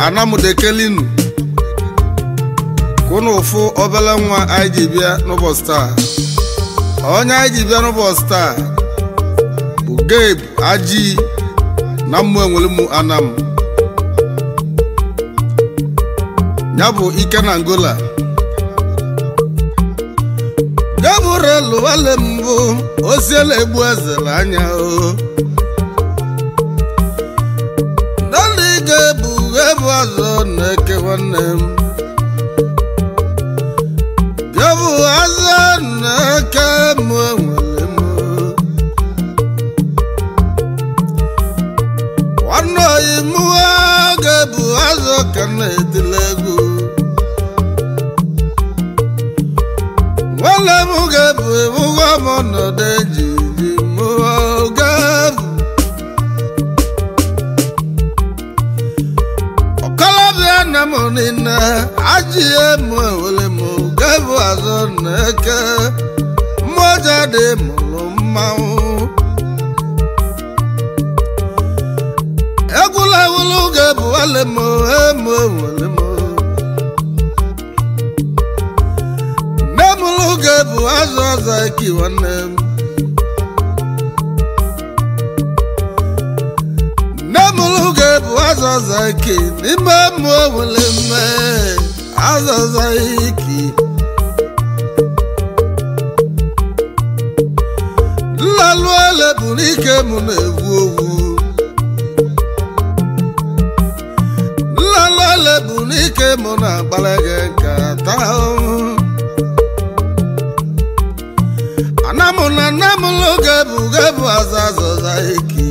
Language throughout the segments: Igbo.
anamu dekelinu kono fu obele nwa anyị bịa n'ụbọchị taa onye anyị bịa n'ụbọchị taa bụ Gabe Aji na mmụ enwere mụ anam ya bụ ike na Angola Gabriel wale mbụ osiele egbu ezela anya o nali Gabe azọ na-eke nwanne m Gabe azọ na-eke mụ enwere mụ nwanne oyi mụ Gabe azọ ka na-edile egwu wale mụ Gabe ebugo m ọnọdụ ejiji mụ Gabe ọkalabịa na mụ niile ajie mụ ewele mụ Gabe azọ na-eke mmụọja dị mụrụ mmanwụ egwula ewulu Gabe wale mụ emu ewele mụ Gabe azọ ọzọ eki nwanne m nemụlụ Gabe azọ ọzọ eki n'ime mụ ewele mme azọ ọzọ eki nlalụ ele bụ n'ike mụ na-egwu ogwu nlalụ ele bụ n'ike mụ na-agbara gị nkata namụlụ Gabe azọ azọza eki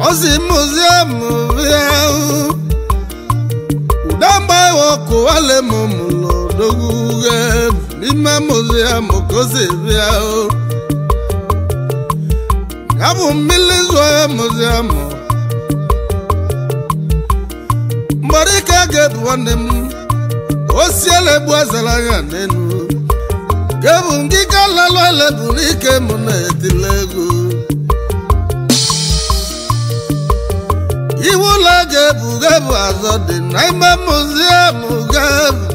ozi muziọm bịa ụdamba ọkụ wale m mụlụ odogwu Gabe n'ime muziọm kozi bịa ya bụ mmiri zụọ ya muziọm mgbarịka Gabe nwanne m osiele egbu azara anya n'enu Gabe ngịga lalụ ele bụ n'ike mụ na-etile egwu iwu ụlọ Gabe azọ dị n'ime muziọm Gabe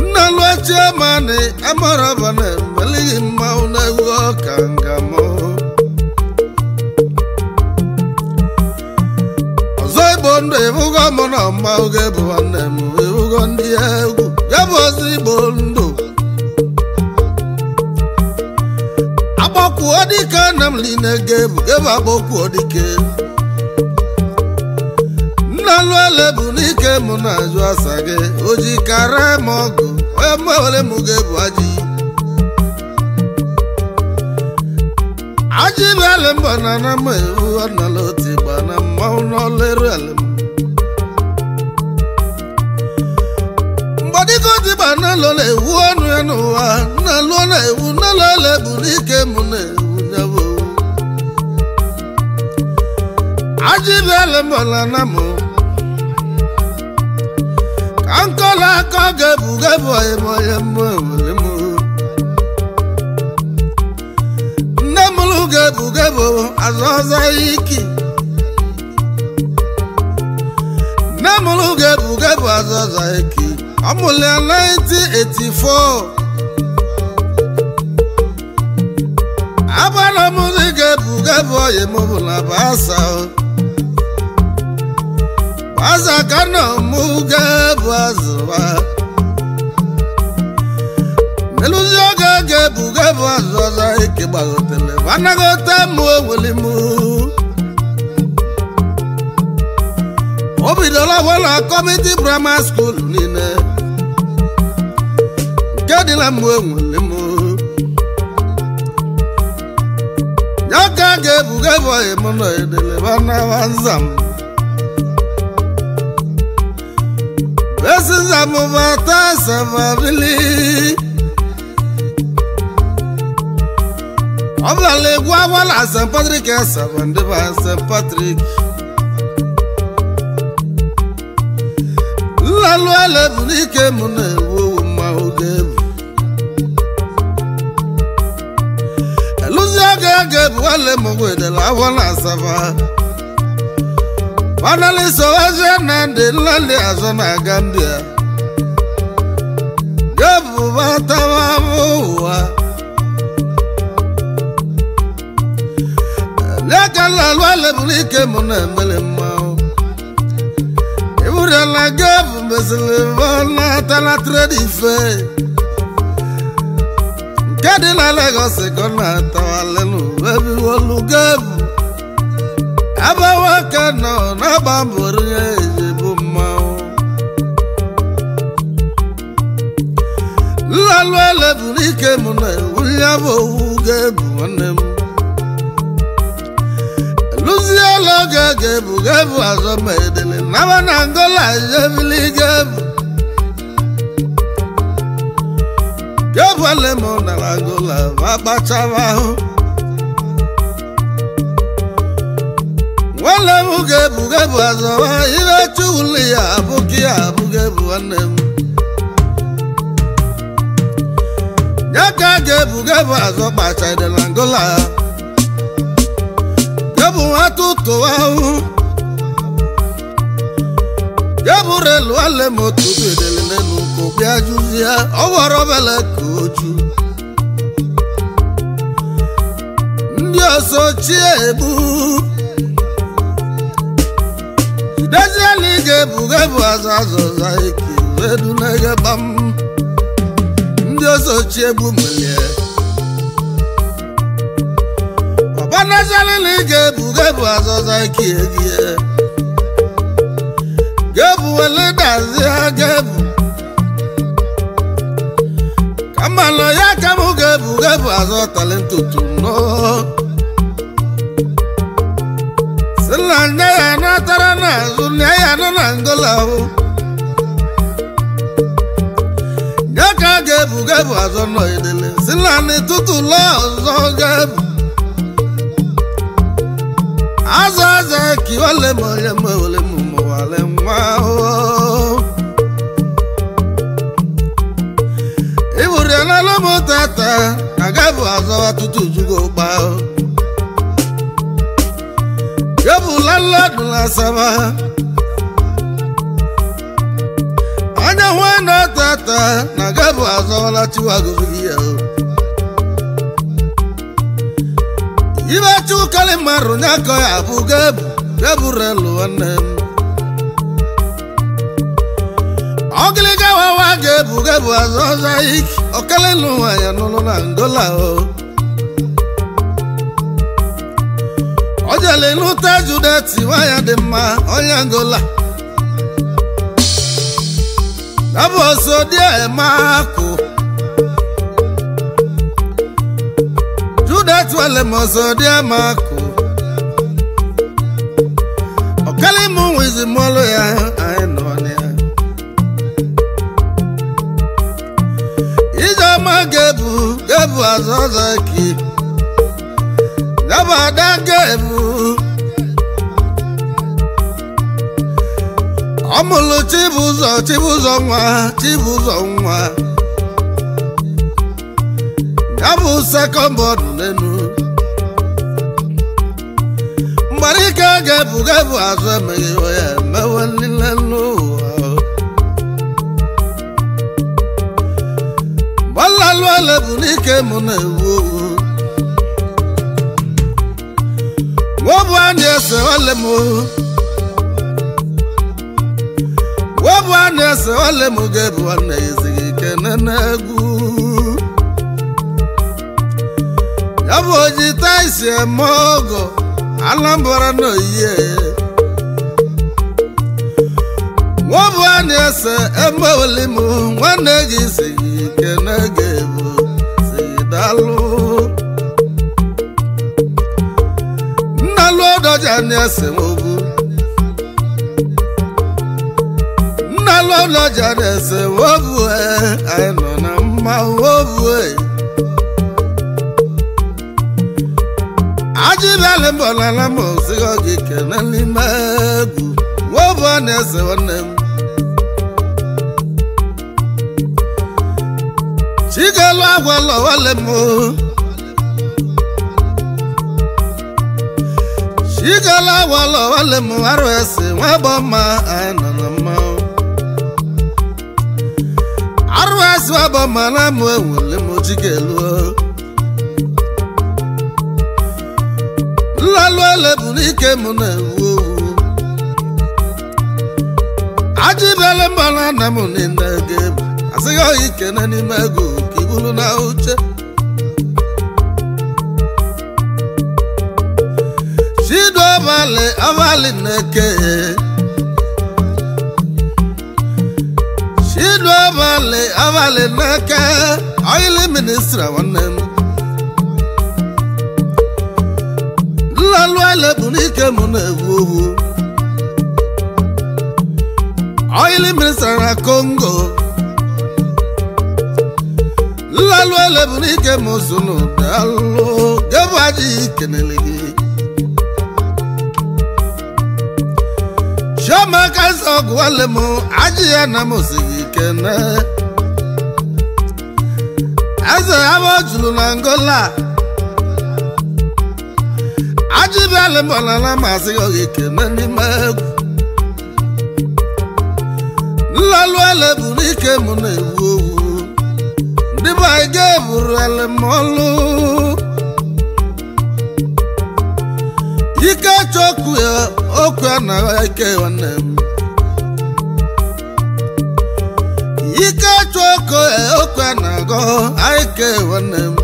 nnalụ chiamani amaraba na-emelighị mmanwụ na-egwu ọka nga mụ ọzọ igbo ndụ ebugo mụ na mmanwụ Gabe nwanne m ebugo ndị egwu Gabe ọzọ igbo ndụ agbakwuo dike na m niile Gabe agbakwuo dike nnalụ ele bụ n'ike mụ na-ajụ asa gị oji kara m ọgụ onye mmewere mụ Gabe Aji bịala mbọ na na m ewu ọnala otu gba na mmanwụ n'ọlụ ele m mgbadiko dịba n'ụlọ na-ewu ọnụ ya n'ụwa n'alụ na-ewu n'ụlọ ele bụ n'ike mụ na-ewu nyabụ Aji bịala mbọ na na m ka nkọla aka Gabe onye m onye mmụ enwere m nne mụlụ Gabe azọ ọzọ iki nne mụlụ Gabe azọ ọzọ iki ọmụlụ ya 1984 abala mụzi Gabe onye m bụ na Basa ka na mụ Gabe azụwa meluzi oge Gabe azụ ọzọ ike gbagotele anaghọta mụ enwere mụ o bidola wala Community Primary School niile nke dị na mụ enwere mụ ya ka Gabe onye mụ nọ edele banawa nzam besi nzam bata sababili ọbụla egwu awala St. Patrick asaba ndị ba St. Patrick nlalụ ele bụ n'ike mụ na-ewu owu mmanwụ Gabe gebu wale mugwede la wana sava wanali sowaje nande lali azona Gambia gebu batawa muwa lekala wale bulike munembele mao ibure la gebu meselevana tala tredife Kadi la Lagos kona tawalenu baby wolu gebu aba waka no na bamburu yebu mao la lwele bulike muna ulyabo gebu wanem Luzia loga gebu azomedele nabana Angola jebili gebu Gebu alemo na Angola mabachava Wale mu gebu azawa ila chuli ya gebu wanem Nyaka gebu azo bacha de Angola Gebu atuto wahu Gebu relu alemo tutu edele nenu kobi ajuzia Owaro bele koju Ndi oso chiebu Dajali gebu azazo zaiki Wedu nege bam Ndi oso chiebu mwenye Dajali gebu azazo zaiki egie Gebu wele dazia gebu Kamalo ya kamu gebu azo talento tuno Selanya ya na tarana zunya ya na Angola Nyaka gebu azo no edele Selani tutulo azo gebu Azaza ki wale moye wale mumo wale mwao Iburi na lomo tata Agabu azawa tutu jugo bao Gabu laladu la sama Anya wana tata Nagabu azawa la chiwa guzugia Iba chukali maru nyako ya bu gebu relu wanem Ogiliga wawa gebu azoza iki Okale luwa ya nono na Angola o Ojale luta judeti waya dema oya Angola Nabo so dia emako Judet wale moso dia mako Okale mu wizi molo ya aenone Ijama gebu azoza ki Nabada gebu Amulu chibuzo nwa Nabu second board nenu Marika gebu azo mewe mewani nenu Balalwale bunike munewu Wobu anyese wale mu Wobu anyese wale mu gebu anezi kenenegu Yabu ojita isi emogo Alambora no ye Wobu anyese emewele mu Wanegi sigi kenegebu Sidalu Doja ni ese mobu Nalo doja ni ese mobu Aino na mma mobu Ajibale mbona na mosigo gikene ni megu Mobu ni ese wanem Chigelo agwalo wale mo igala wala wale mu arwese waboma ananama arwese waboma na mu wale mu jigelu lalu ele bunike mu na wo ajibele mbana na mu ni ndage asigo ikene ni mego kibulu na uche shido avale neke shido avale neke oil minister wanem lalu ele bunike mu na wo oil minister na Congo lalu ele bunike mu sunu dalo gebaji kenelegi Shama kaso gwale mo ajiya na musiki kene Eze abo julu na Angola Ajibale mbona na masiko kene ni megu Lalu ele bunike mune wuwu Ndiba ige buru ele molu Ika choku ya okwa na ike wanem Ika choku ya okwa na go ike wanem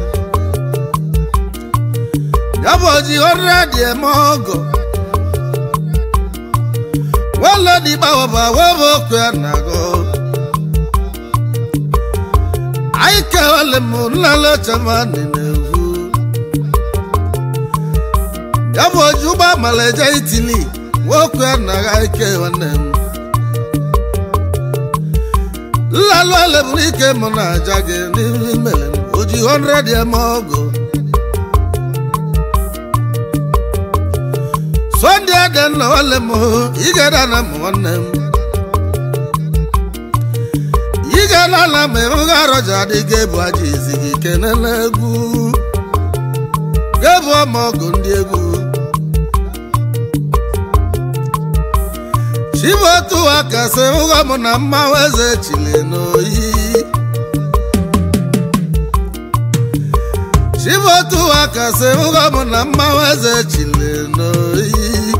Yaboji already mogo Wala di bawaba wabo kwa na go Ike walemu nalo chamani nevu Yabo juba maleja itili wokwe na ike wanem Lalu ele bunike mona jage ni melen oji 100 ya mogo Sondi aden na wale mo igeda na wanem Igeda na me ugaro jadi gebu ajizi kenelegu Gebu mogo ndi egu Shibotu akase uga muna maweze chile noyi Shibotu akase uga muna maweze chile noyi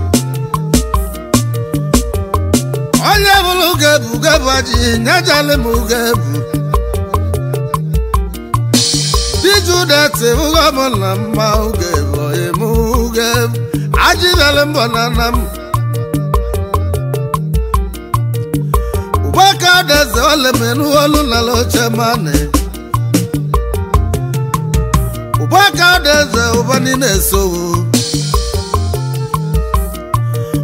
Onye bulu gebu aji nyajale mu gebu Diju dete uga muna mawu gebu Aji bele mbona namu Waka deze wale menu olu na loche mane Waka deze ubani nesowu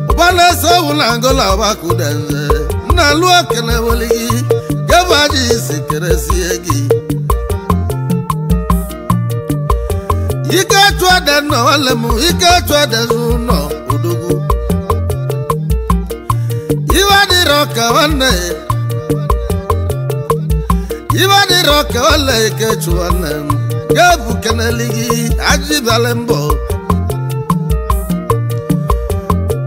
Ubani nesowu na Angola waku deze Na luwa kene waligi Gebaji sikere siegi Ike chwa deno wale mu Ike chwa dezu no udugu Iwadi roka wane Iwadi roka wale ike chuwane Gebu keneligi ajibale mbo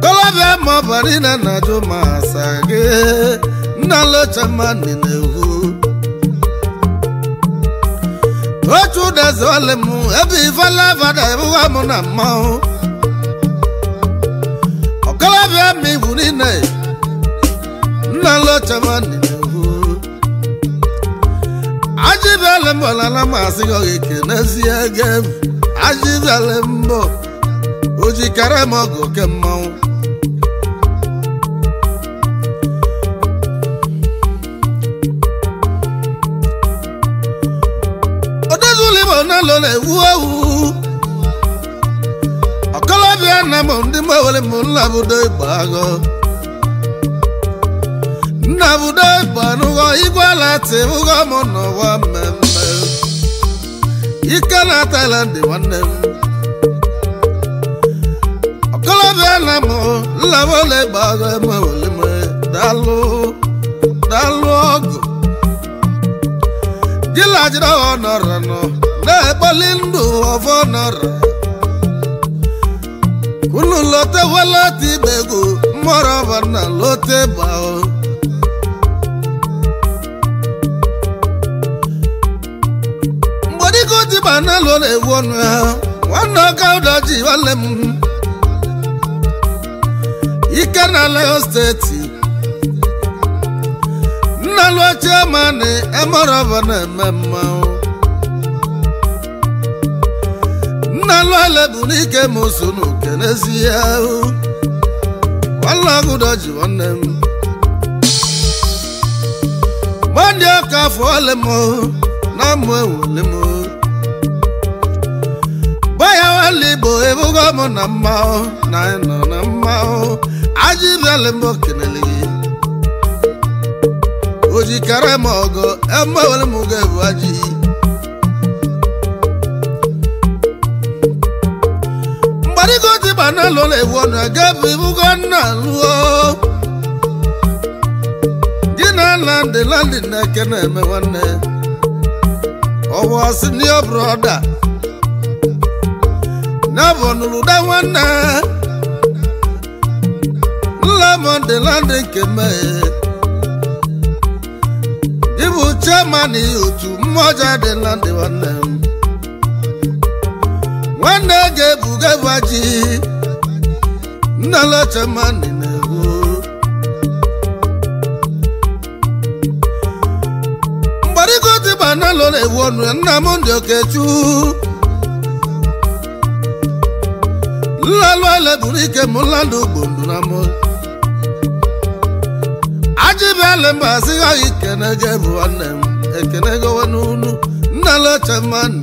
Kolabia mabarina na juma sage Nalo chamani nehu Ochu deze wale mu Ebi ifala vada ebu wamuna mao Kolabia mi vunine Nalo chamani nehu Ajibale mbo na masigo ikenezi egem Ajibale mbo Ujikare mogo kemao Odezuli mo nalole uwawu Okolobia na mo ndi mwele mo labudo ibago Nabudo ibanugo igwala te ugo mo no wa memme Ikana Thailand wanem Okolobia na mo labole ibago mwele me Dalu ogo Gila jira honor no Ne balindu of honor Kulu lote walati bego morava na lote bao mbodi ko ti bana lo le wonu wana kauda ji walem ikana Lagos State na lo chairman morava na mama na lo le bunike musunu kenesia wala gudoji wonem mande ka fole mo na mo le mo baya wali bo ebugo mo na ma na no na ma aji bele mo keneli oji karamo go emma wala mo ge waji Marigoti bana lole wona gabi bugana luo Gina lande na kene me wane Owo asini your brother Na bonulu da wana Lamon de lande keme Ibu chamani utu moja de lande wane Wane gebu gebaji Nala chamani nebu Mbarigoti bana lole wonu Namundi okechu Lalo ele burike mulando bundu namo Ajibe ele mbasi ga ikene gebu wanem Ekene go wanunu Nala chamani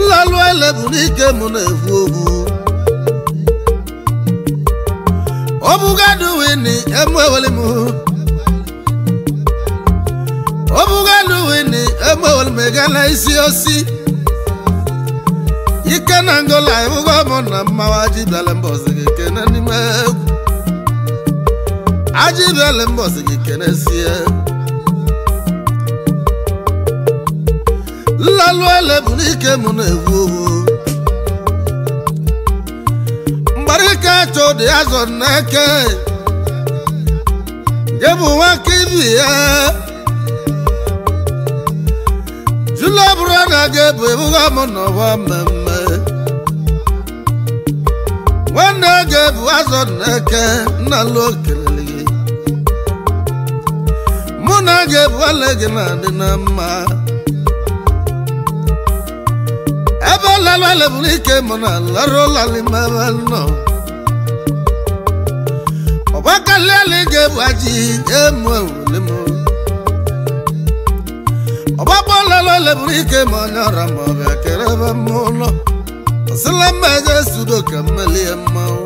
Lalo ele bunike munevu Obugadu wini emwe walimu Obugadu wini emwe walimegala isi osi Ikena ngola ebugo mona mawaji bale mbozi kene nime Aji bale mbozi kene siye Lalo ele bunike munevu Mbarika chodi azo neke Gebu wakibia Jula brana gebu ebuga mono wa meme Wana gebu azo neke Nalo keleli Muna gebu alege na dinama Eba lalo ele bunike mona Laro lali mabano Obakale alege waji Emwe ulemo Obabo lalo ele bunike mona Rama kereba mono Salama jesudo kamali emao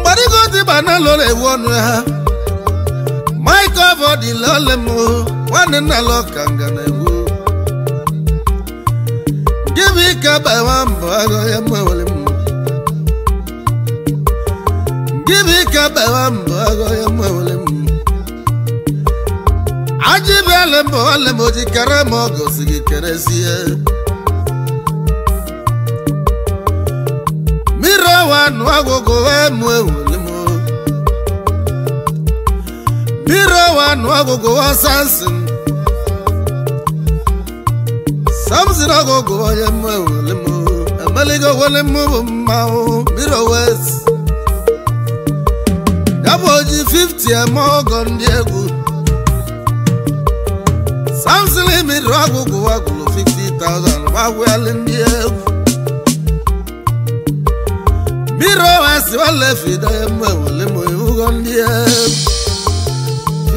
Mbarigoti bana lole wonu ha My cover the lolemo, one na lokanga na wu. Give me kaba wamba ya mwalimu. Give me kaba wamba ya mwalimu. Ajibe lembo lembo jikaramo gosigi keresie. Miro wanu agogo mwalimu. Miro wanu agogo wa sansin Samsin agogo wa yemwe ulemu Amaligo walemu mao Miro wes Daboji 50 amogon diegu Samsin miro agogo wa kulu 50,000 Wawe alindiegu Miro wes wale fida yemwe ulemu Ugon diegu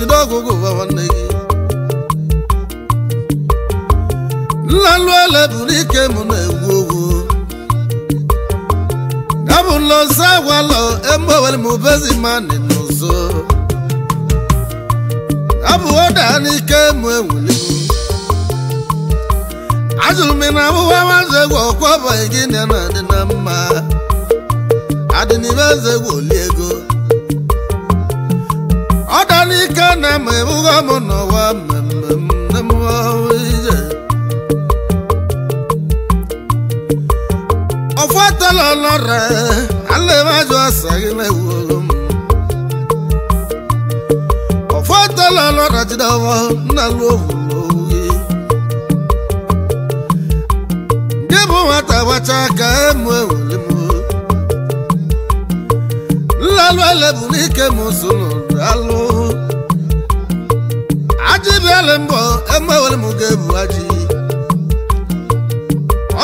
Dogo go wanegi Lalo ele bunike munewu Dabulo sawalo embo wale mubezi mani nozo Dabu oda nike mwewuli Ajulumina uwa wazegwa kwa baigini anadina mma Adini wazegwa liego Oda nike na me buga mo no wa me mo ije ofata la la re ale ma jo asagile wo ofata la la ra ti da wo na lo wata wachaka emwe ulimo lalu elebunike musuno dalu aji bialembo emwe ulimo gebu aji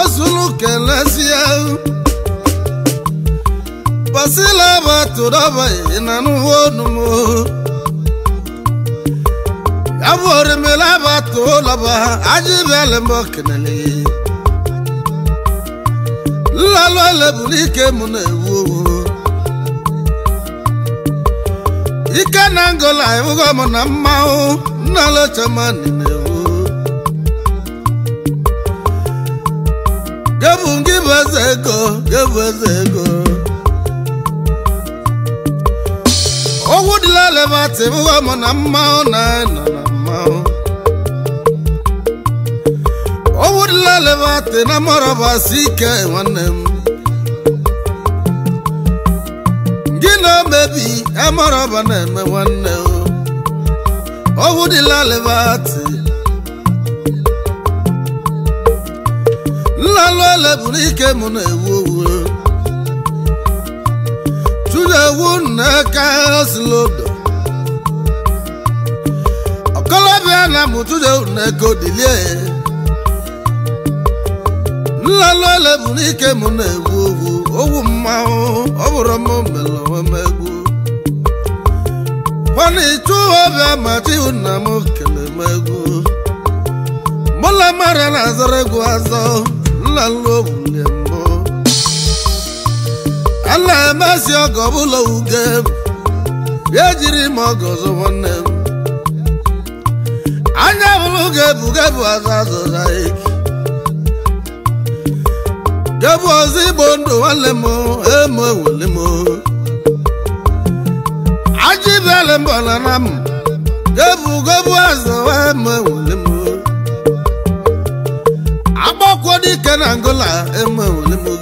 osulu kelesia basila batu daba inanu wonumo yabore mela batu laba aji bialembo kenele lalo lebulike mune wo ikana ngola ebugo mona mao nalo chamani ne wo gabungi bazego owudila lebate ebugo mona mao na mao owudila lebate na moroba sike wanem ngina mebi amoroba na me wanne owudila lebate lalo lebulike muna ewo tuja wuna ka oslodo okolobia na mutuja wuna kodilie lalo lebulike muna ewo owu mmao oburo mo melo megu wani tuwa bia mati una mo kele megu mola mara na zaregu azo lalo bulembo ala masi ogobulo uge yejiri mogozo wonem anya buluge bugebu azazo zaiki Gabu ozibondo walemo emo walemo ajibele mbona nam gabu azo emo walemo aboko dike na Angola emo walemo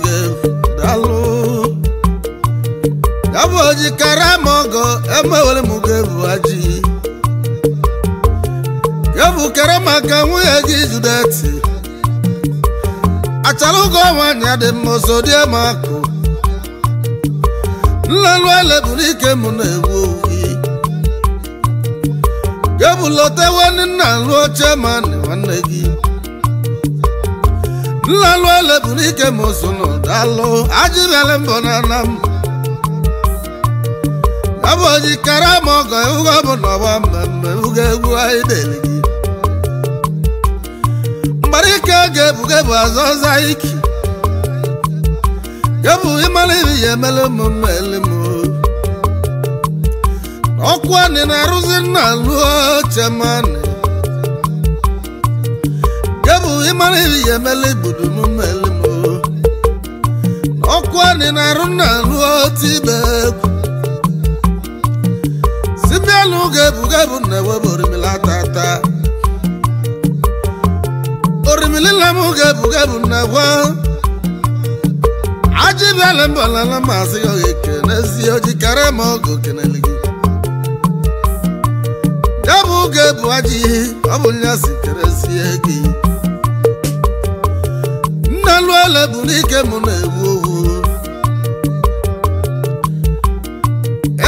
dalu gabu jikara mogo emo walemo gabu aji gabu karama kanwu yaji judati achalugo wanya de moso de mako lalu elebulike muna ewo gabulote wani na luo chemani wanegi lalu elebulike moso no dalo ajibele mbona nam gaboji karamogo ugo muna wambembe uge uwa ideligi Marika gebu azoza iki gebu imalibi yemele mumelimo okwani na ruzi na luo chemani gebu imalibi yemele budu mumelimo okwani na runa luo tibeku sibialu gebu na webori milatata Orimilila mugebu na wa ajibele mbola la masi yo kenesi yo jikare mogo keneligi gebu aji abunya sikeresi egi nalu elebulike muna ewo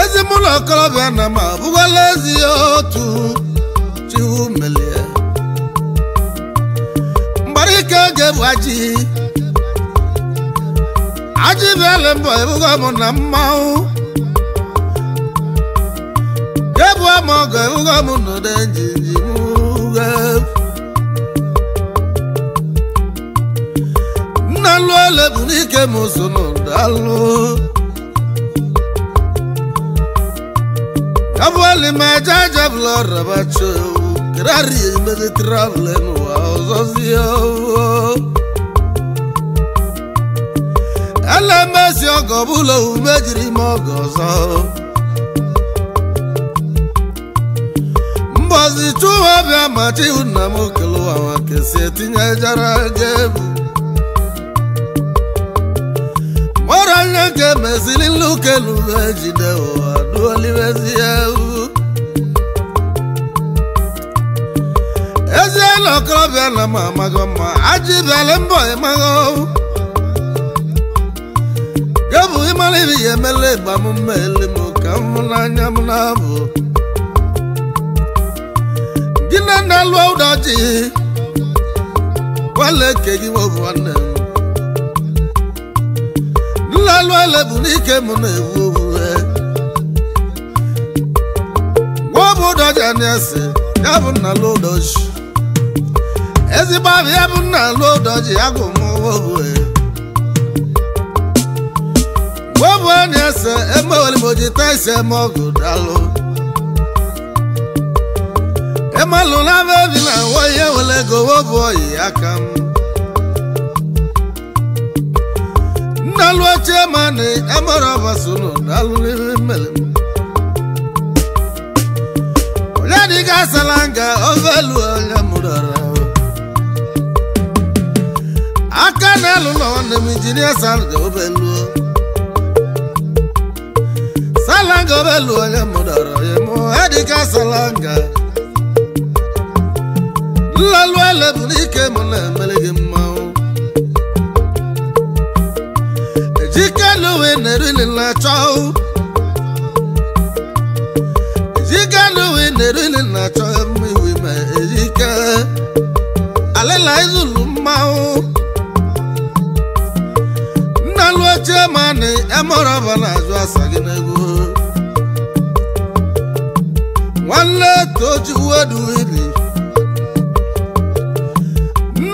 ezi mulo kolobia na ma bugwalezi otu chiwu melie gebu aji bele mbo ebugo mo na mmao gebu amogo ebugo mo no denji muge nalu elebulike mo sono dalu gabu ali ma jaja blora bacho kirari mede traveling Ozozio Ala mesi ogobulo umejiri mogozo Mbozi chuwa bia mati unamukelu wa kesi tinye jara gebu Moranya ke mezili lukelu vejide wa duoli vezieu Eze lokro bia na mama goma ajibe lembo emago Gebu imalivi yemele bamu mele mukamuna nyamunabu Gina na luau daji Wale kegi wobu wane Nula luele bunike mune wobu Wobu daji anyase Yabu na luau daji Ezi babi yabu na luau daji Yagu mu wobu Wobu anyase Eme wali moji taise mogu dalo Emaluna baby na woye wole go boy akam Nalwa chemane amara basunu daluni melem Oyadi gasalanga ovelu ya mudara Akanelu no ne engineer salga ovelu Salanga ovelu ya mudara yemo adi gasalanga La luele bunike mone melege mao Jika luwe nerili na chao Jika luwe nerili na chao Miwi me jika Alela izulu mao Na luwe chemane Emora bana jwa saginego Wale toju wedu ili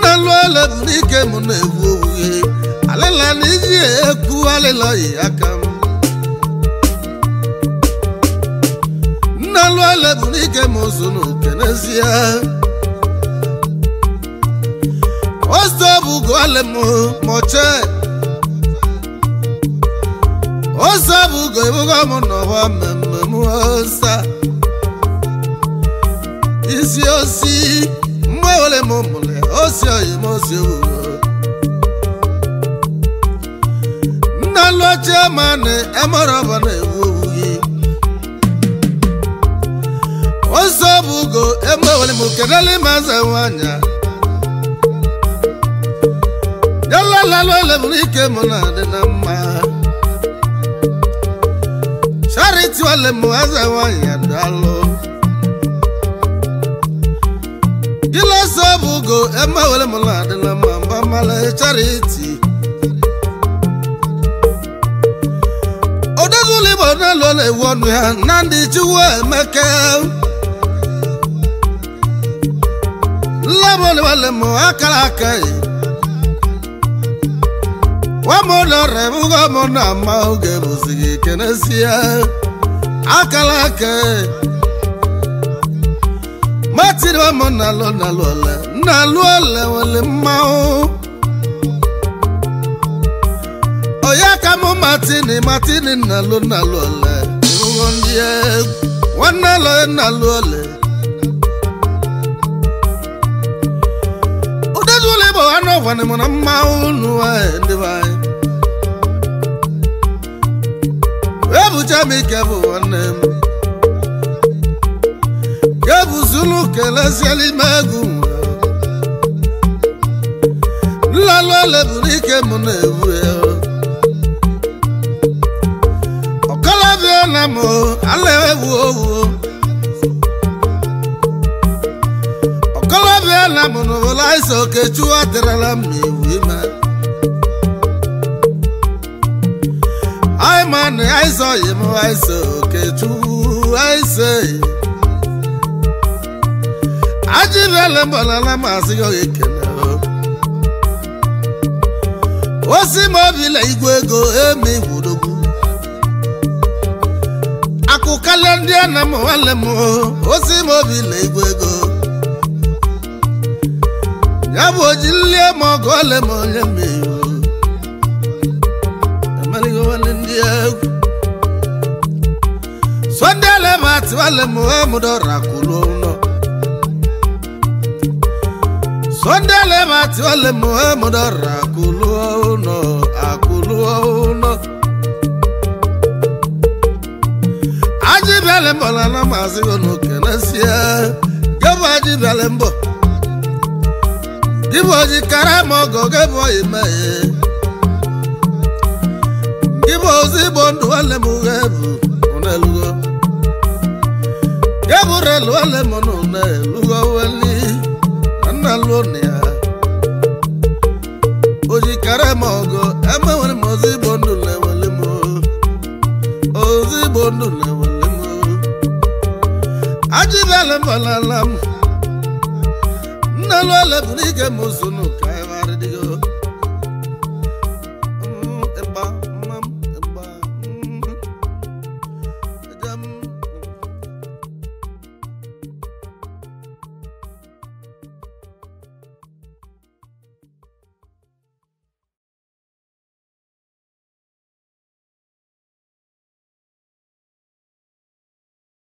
Nalwele bunike mune wuye Alela niji eku alela yakam Nalwele bunike muzunu kenesia Ostobu gwale mu moche Ostobu gwe buga munowa memme muosa Isi osi Mwole mumule Osio yimosio Nalwa chemane Emorabane wuyi Osabugo Emwole mukeneli mazawanya Yalla lalwele bunike munade nama Charity wale muazawanya dalo Gila sabugo Emma wale mulade na mamba mala charity Odazuli bona lole wonu ya Nandi chuwe meke Labole wale mu akalakai Wamona rebuga mona mauge busigi kenesia Akalakai Matiri wa mona lo naluole wale mao Oyaka mu matini naluole Irugondie wanalo naluole Udazule bo ano wane mona mao nuwa ndivae Webu chami kebu wane Gabu zulu kelesiali magu Lalole bunike mune uwe Okala viena mo alewe uowo Okala viena mo novola iso kechua terala miwima Ay man aiso yemo aiso kechu aise Ajibele mbona la masigo ekene Osi mobile igwego emi wudogu Akukale ndia na mwale mo Osi mobile igwego Yabo jilie mo gole mo nyemi Amaligo wale ndia Swandele mati wale mo mudora kulono Sondele mati wale muhamudara akulu no Ajibele mbola na mazi ono kenesia Gebo ajibele mbo Gebo jikaramo go gebo imeye Gebo zibondo wale mugebu onelugo Gebo relu wale monone lugo wali Analonia Ojikaramo go ema wale mozibondo le wale mo Ozibondo le wale Ajibele mbalalam Nalwale bunike musunu kaivardigo